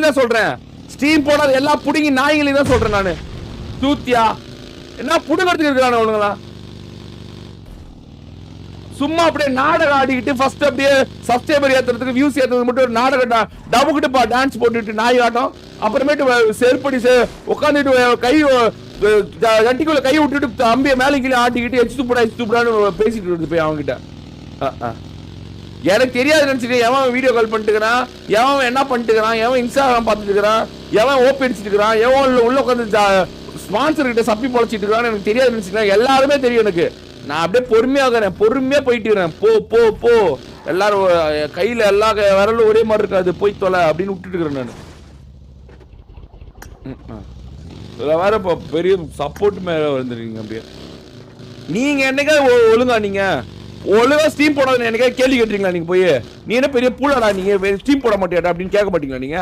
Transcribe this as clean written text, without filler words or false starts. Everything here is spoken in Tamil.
என்ன சொல்றேன், ஸ்டீம் போடாத எல்லா புடிங்கி நாய்களையும் தான் சொல்றேன் நானு. தூத்தியா என்ன புடுங்கிறதுக்கு இருக்கிறானு அவனுங்களா? சும்மா அப்படியே நாடகம் ஆடிக்கிட்டு ஃபர்ஸ்ட் அப்படியே சப்ஸ்கிரைபர் ஏத்துறதுக்கு வியூஸ் ஏத்துறதுக்கு மட்டும் ஒரு நாடகம் டபுக்கிட்டு டான்ஸ் போட்டுட்டு நாய் ஆட்டம். அப்புறமேட்டு செருப்படி உட்காந்துட்டு கை ஜட்டிக்குள்ள கை விட்டுட்டு அம்பிய மேலே கீழே ஆட்டிக்கிட்டு எச்சு துப்புடான்னு பேசிட்டு வருது போய் அவங்ககிட்ட. எனக்கு தெரியாது நினைச்சிட்டு எவன் வீடியோ கால் பண்ணிட்டுக்கிறான், எவன் என்ன பண்ணிட்டுக்கிறான், எவன் இன்ஸ்டாகிராம் பார்த்துட்டு இருக்கிறான், எவன் ஓப்பி அடிச்சுட்டு இருக்கிறான், எவன் உள்ள உட்காந்து ஸ்பான்சர் கிட்ட சப்பி பொழைச்சிட்டு இருக்கான்னு எனக்கு தெரியாது நினைச்சுக்கிறேன். எல்லாருமே தெரியும் எனக்கு. நான் அப்படியே பொறுமையா போயிட்டு வரேன். போ போ போ எல்லாரும் கையில எல்லா விரலும் ஒரே மாதிரி இருக்காது, போய் தொலை அப்படின்னு விட்டுட்டு இருக்கிறேன் நான். வேற பெரிய சப்போர்ட் மேல வந்துருக்கீங்க அப்படியே. நீங்க என்னைக்கா ஒழுங்கா ஸ்டீம் போடாதுன்னு என்னைக்கா கேள்வி கேட்டீங்களா? நீங்க போய் நீ என்ன பெரிய பூலாடா, நீங்க ஸ்டீம் போட மாட்டியாடா அப்படின்னு கேட்க மாட்டீங்களா நீங்க?